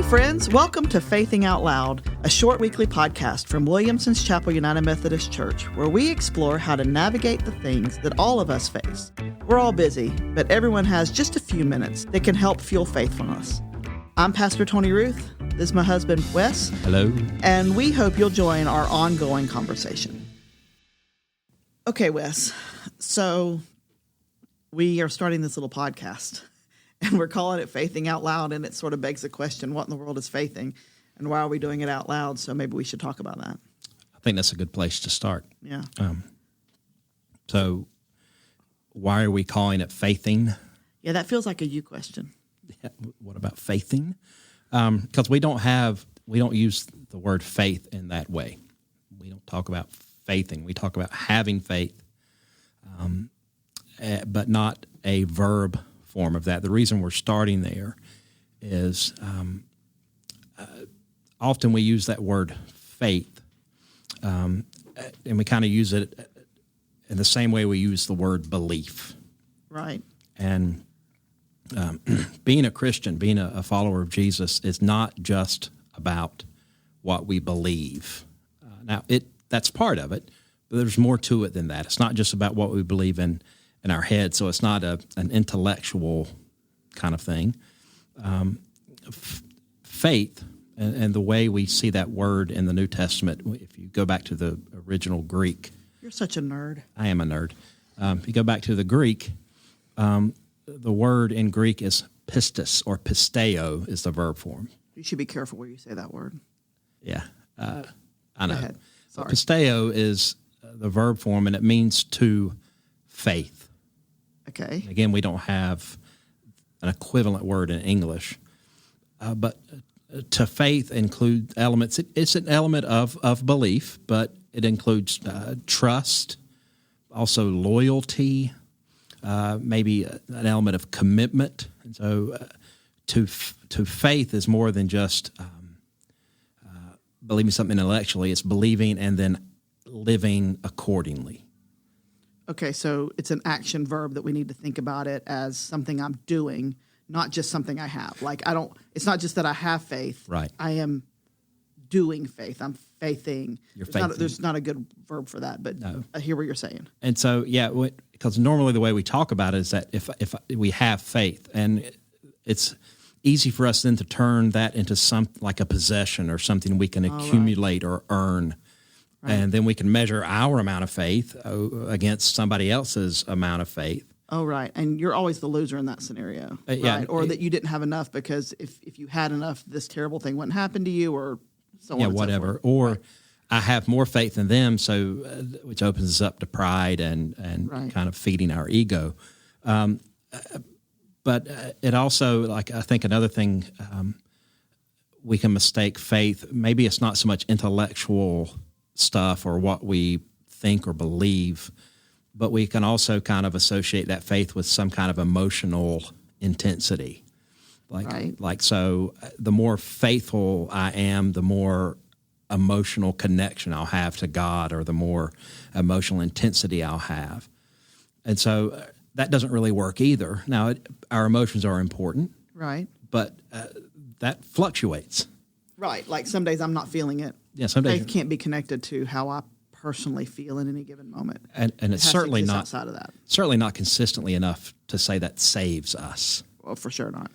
friends. Welcome to Faithing Out Loud, a short weekly podcast from Williamson's Chapel United Methodist Church, where we explore how to navigate the things that all of us face. We're all busy, but everyone has just a few minutes that can help fuel faithfulness. I'm Pastor Tony Ruth. This is my husband, Wes. Hello. And we hope you'll join our ongoing conversation. Okay, Wes. So we are starting this little podcast. And we're calling it Faithing Out Loud, and it sort of begs the question, what in the world is faithing, and why are we doing it out loud? So maybe we should talk about that. I think that's a good place to start. Yeah. So why are we calling it faithing? Yeah, that feels like a you question. Yeah, what about faithing? Because we don't use the word faith in that way. We don't talk about faithing. We talk about having faith, but not a verb form of that. The reason we're starting there is often we use that word faith, and we kind of use it in the same way we use the word belief. Right. And being a Christian, being a follower of Jesus, is not just about what we believe. Now, that's part of it, but there's more to it than that. It's not just about what we believe in our head, so it's not an intellectual kind of thing. Faith, and the way we see that word in the New Testament, if you go back to the original Greek. You're such a nerd. I am a nerd. If you go back to the Greek, the word in Greek is pistis, or pisteo is the verb form. You should be careful where you say that word. Yeah, I know. Go ahead. Sorry. Pisteo is the verb form, and it means to faith. Okay. Again, we don't have an equivalent word in English, but to faith include elements. It's an element of belief, but it includes trust, also loyalty, maybe an element of commitment. And so to faith is more than just believing something intellectually. It's believing and then living accordingly. Okay, so it's an action verb that we need to think about it as something I'm doing, not just something I have. Like it's not just that I have faith. Right. I am doing faith. I'm faithing. Faithing. There's not a good verb for that, but No. I hear what you're saying. And so, yeah, because normally the way we talk about it is that if we have faith, and it's easy for us then to turn that into something like a possession or something we can accumulate or earn. Right. And then we can measure our amount of faith against somebody else's amount of faith. Oh, right. And you're always the loser in that scenario, yeah, right? Or that you didn't have enough because if you had enough, this terrible thing wouldn't happen to you, or so on and whatever. So forth. Or right. I have more faith than them, so which opens us up to pride and right. kind of feeding our ego. But it also, like, I think another thing we can mistake faith. Maybe it's not so much intellectual stuff or what we think or believe, but we can also kind of associate that faith with some kind of emotional intensity. Like so the more faithful I am, the more emotional connection I'll have to God, or the more emotional intensity I'll have. And so that doesn't really work either. Now, our emotions are important. Right. But that fluctuates. Right. Like some days I'm not feeling it. Yeah, some days faith can't be connected to how I personally feel in any given moment. And it's certainly not outside of that. Certainly not consistently enough to say that saves us. Well, for sure not.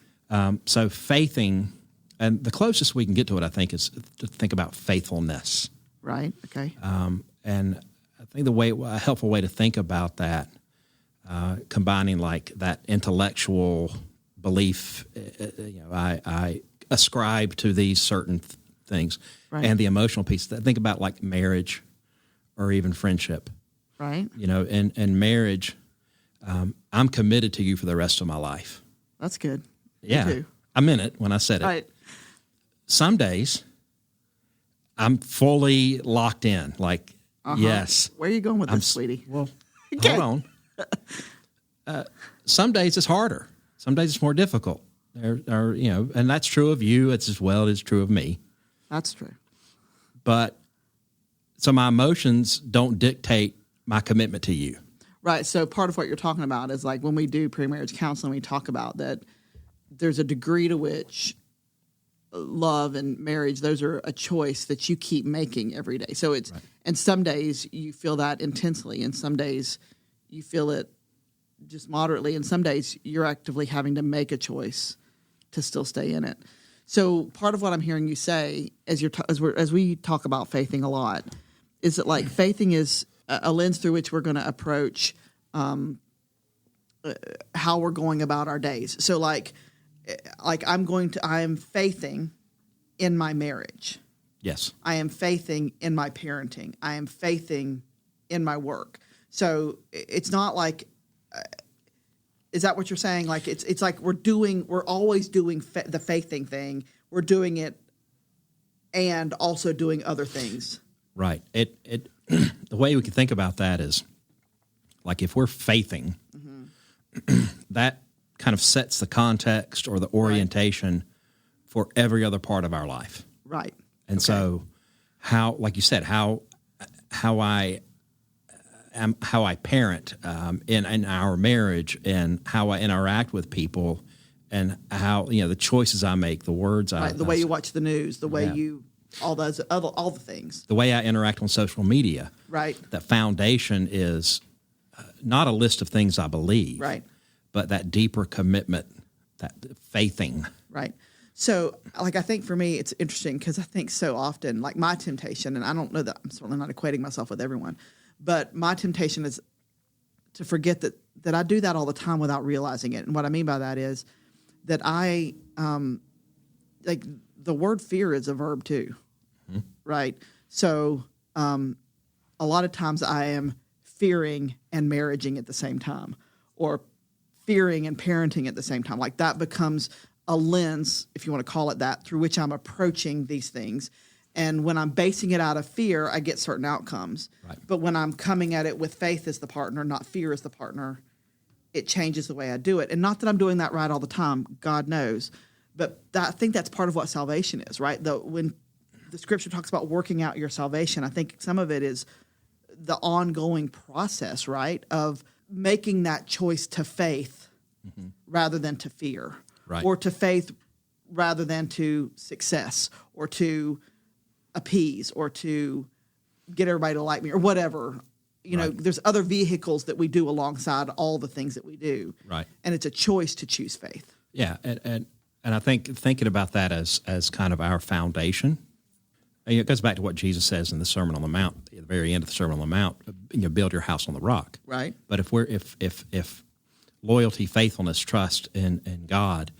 So faithing, and the closest we can get to it, I think, is to think about faithfulness. Right. Okay. And I think a helpful way to think about that, combining like that intellectual belief, I ascribe to these certain things, right. And the emotional piece. Think about like marriage, or even friendship. Right. In marriage, I'm committed to you for the rest of my life. That's good. Yeah, Me too. I meant it when I said it. Right. Some days, I'm fully locked in. Like, yes. Where are you going with this, sweetie? Well, hold on. Some days it's harder. Some days it's more difficult. And that's true of you. It's as well as true of me. That's true. But so my emotions don't dictate my commitment to you. Right. So part of what you're talking about is like when we do pre-marriage counseling, we talk about that there's a degree to which love and marriage, those are a choice that you keep making every day. So it's, and some days you feel that intensely, and some days you feel it just moderately, and some days you're actively having to make a choice to still stay in it. So part of what I'm hearing you say as we talk about faithing a lot is that like faithing is a lens through which we're going to approach how we're going about our days. So like I am faithing in my marriage. Yes. I am faithing in my parenting. I am faithing in my work. So it's not like, is that what you're saying? Like it's like we're always doing the faithing thing. We're doing it and also doing other things. Right. It the way we can think about that is like if we're faithing, that kind of sets the context or the orientation for every other part of our life. Right. And so how, like you said, how I parent in our marriage, and how I interact with people, and how, the choices I make, the words the way you watch the news, the way you, all the things. The way I interact on social media. Right. That foundation is not a list of things I believe. Right. But that deeper commitment, that faithing. Right. So, like, I think for me, it's interesting because I think so often, like my temptation, and I don't know that I'm certainly not equating myself with everyone, but my temptation is to forget that I do that all the time without realizing it. And what I mean by that is that I, like, the word fear is a verb too, right? So, a lot of times I am fearing and marrying at the same time, or fearing and parenting at the same time. Like that becomes a lens, if you want to call it that, through which I'm approaching these things. And when I'm basing it out of fear, I get certain outcomes. Right. But when I'm coming at it with faith as the partner, not fear as the partner, it changes the way I do it. And not that I'm doing that right all the time, God knows. But I think that's part of what salvation is, right? When the scripture talks about working out your salvation, I think some of it is the ongoing process, right, of making that choice to faith rather than to fear. Right. Or to faith rather than to success, or to appease, or to get everybody to like me, or whatever. You know, there's other vehicles that we do alongside all the things that we do. Right. And it's a choice to choose faith. Yeah, and I think thinking about that as kind of our foundation, it goes back to what Jesus says in the Sermon on the Mount, at the very end of the Sermon on the Mount, build your house on the rock. Right. But if loyalty, faithfulness, trust in God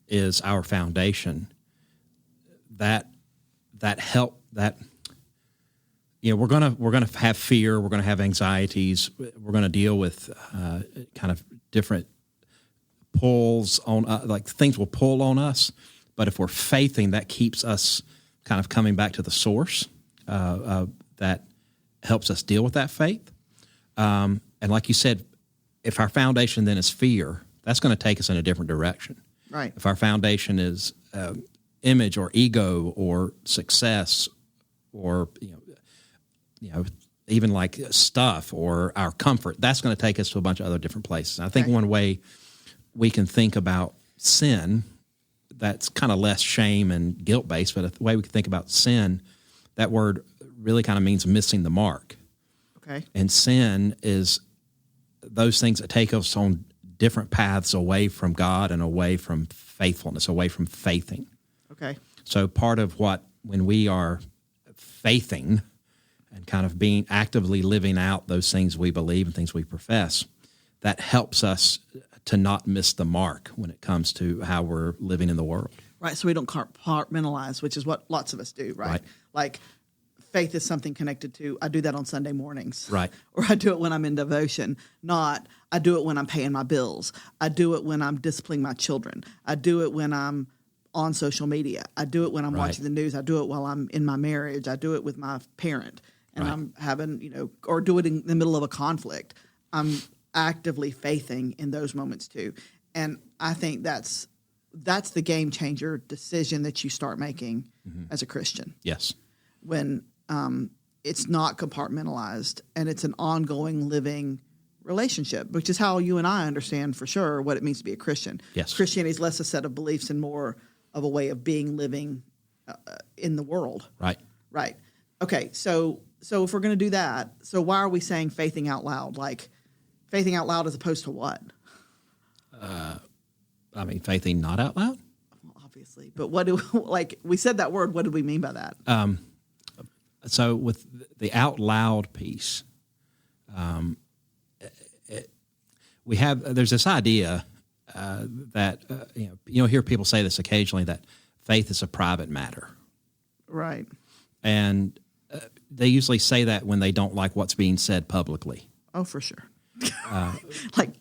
is our foundation, we're gonna have fear, we're gonna have anxieties, we're gonna deal with kind of different pulls on, like things will pull on us. But if we're faithing, that keeps us kind of coming back to the source that helps us deal with that faith. And like you said, if our foundation then is fear, that's going to take us in a different direction. Right. If our foundation is image or ego or success, or even like stuff or our comfort, that's going to take us to a bunch of other different places. And I think one way we can think about sin that's kind of less shame and guilt based, but the way we can think about sin, that word really kind of means missing the mark. Okay. And sin is those things that take us on different paths away from God and away from faithfulness, away from faithing. Okay. So part of when we are faithing and kind of being actively living out those things we believe and things we profess, that helps us to not miss the mark when it comes to how we're living in the world. Right, so we don't compartmentalize, which is what lots of us do, right? Like faith is something connected to, I do that on Sunday mornings. Right. Or I do it when I'm in devotion, not I do it when I'm paying my bills. I do it when I'm disciplining my children. I do it when I'm on social media. I do it when I'm watching the news. I do it while I'm in my marriage. I do it with my parent. And I'm having, or do it in the middle of a conflict. I'm actively faithing in those moments too. And I think that's the game changer decision that you start making as a Christian. Yes. When it's not compartmentalized and it's an ongoing living relationship, which is how you and I understand for sure what it means to be a Christian. Yes. Christianity is less a set of beliefs and more of a way of being, living in the world. Right. Right. Okay. So if we're going to do that, so why are we saying faithing out loud? Like faithing out loud as opposed to what? I mean, faithing not out loud. Well, obviously, but what do like we said that word? What did we mean by that? So with the out loud piece, there's this idea that you'll hear people say this occasionally, that faith is a private matter, Right. and they usually say that when they don't like what's being said publicly. Oh, for sure. Like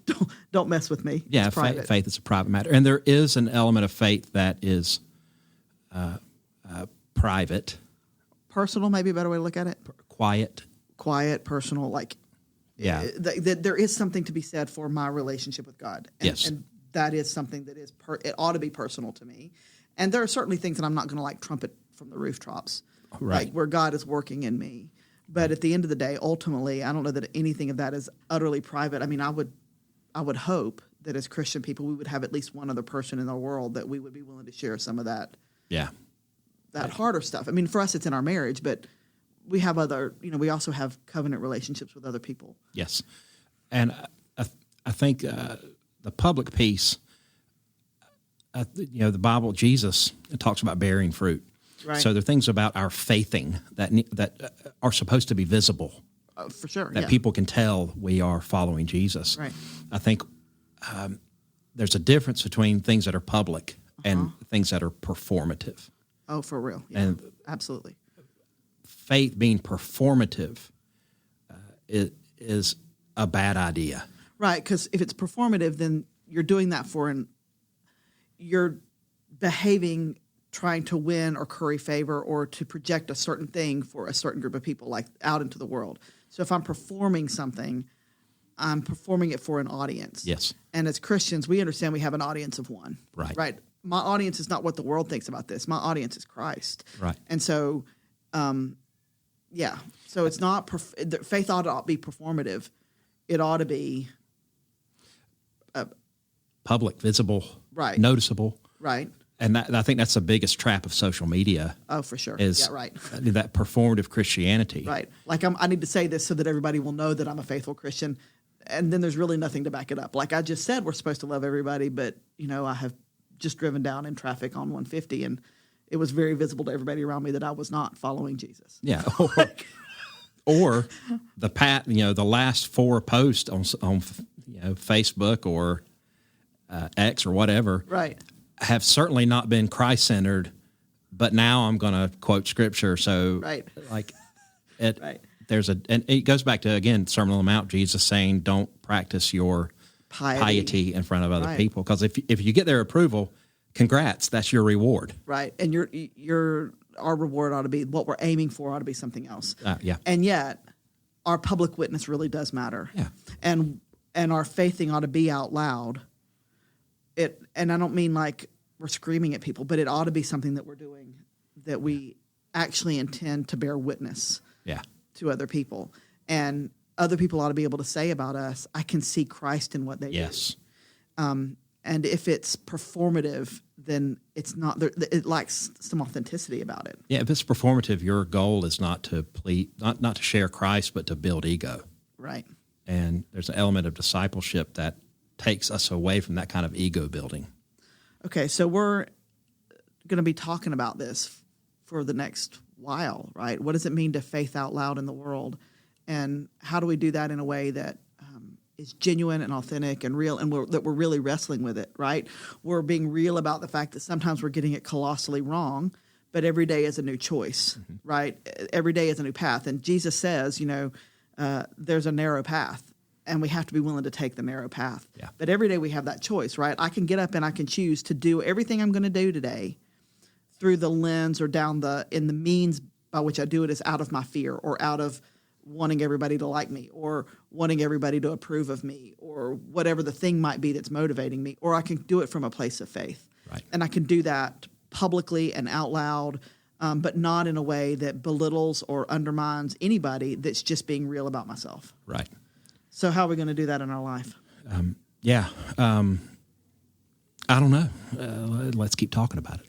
don't mess with me. Yeah, It's private. faith is a private matter, and there is an element of faith that is private, Personal, maybe a better way to look at it. quiet. Personal, like Yeah. there is something to be said for my relationship with God. And, Yes. and that is something that is it ought to be personal to me. And there are certainly things that I'm not going to like trumpet from the rooftops, Right. like where God is working in me. But at the end of the day, ultimately, I don't know that anything of that is utterly private. I mean, I would hope that as Christian people, we would have at least one other person in the world that we would be willing to share some of that Yeah. harder stuff. I mean, for us, it's in our marriage, but we have other, we also have covenant relationships with other people. Yes, and I think the public piece, the Bible, Jesus talks about bearing fruit. Right. So there are things about our faithing that are supposed to be visible, For sure. that Yeah. people can tell we are following Jesus. Right. I think there's a difference between things that are public and things that are performative. Oh, for real. Yeah. And Absolutely. faith being performative is a bad idea. Right, because if it's performative, then you're doing that you're behaving, trying to win or curry favor or to project a certain thing for a certain group of people, like out into the world. So if I'm performing something, I'm performing it for an audience. Yes. And as Christians, we understand we have an audience of one. Right. Right. My audience is not what the world thinks about this. My audience is Christ. Right. And so, yeah. So it's not faith ought to be performative. It ought to be Public, visible, Right. noticeable. right. And I think that's the biggest trap of social media Oh, for sure. is Yeah, right. that performative Christianity. Right. Like I need to say this so that everybody will know that I'm a faithful Christian. And then there's really nothing to back it up. Like I just said, we're supposed to love everybody, but I have just driven down in traffic on 150 and it was very visible to everybody around me that I was not following Jesus. Yeah. Or the last 4 posts on Facebook or X or whatever, Right. have certainly not been Christ-centered, but now I'm going to quote scripture. So Right. like it, Right. and it goes back to, again, Sermon on the Mount, Jesus saying, don't practice your piety in front of other Right. people. Because if you get their approval, congrats, that's your reward. Right. And our reward ought to be what we're aiming for ought to be something else. Yeah. And yet our public witness really does matter. Yeah. And our faithing ought to be out loud. And I don't mean like we're screaming at people, but it ought to be something that we're doing that we actually intend to bear witness Yeah. to other people. And other people ought to be able to say about us, I can see Christ in what they Yes. do. And if it's performative, then it's not. It lacks some authenticity about it. Yeah, if it's performative, your goal is not to not to share Christ, but to build ego. Right. And there's an element of discipleship that takes us away from that kind of ego building. Okay, so we're going to be talking about this for the next while, right? What does it mean to faith out loud in the world? And how do we do that in a way that is genuine and authentic and real, and that we're really wrestling with it, right? We're being real about the fact that sometimes we're getting it colossally wrong, but every day is a new choice, right? Every day is a new path. And Jesus says, there's a narrow path, and we have to be willing to take the narrow path. Yeah. But every day we have that choice, right? I can get up and I can choose to do everything I'm going to do today through the lens or in the means by which I do it is out of my fear or out of wanting everybody to like me or wanting everybody to approve of me or whatever the thing might be that's motivating me, or I can do it from a place of faith. Right. And I can do that publicly and out loud, but not in a way that belittles or undermines anybody that's just being real about myself. Right. So how are we going to do that in our life? Yeah. I don't know. Let's keep talking about it.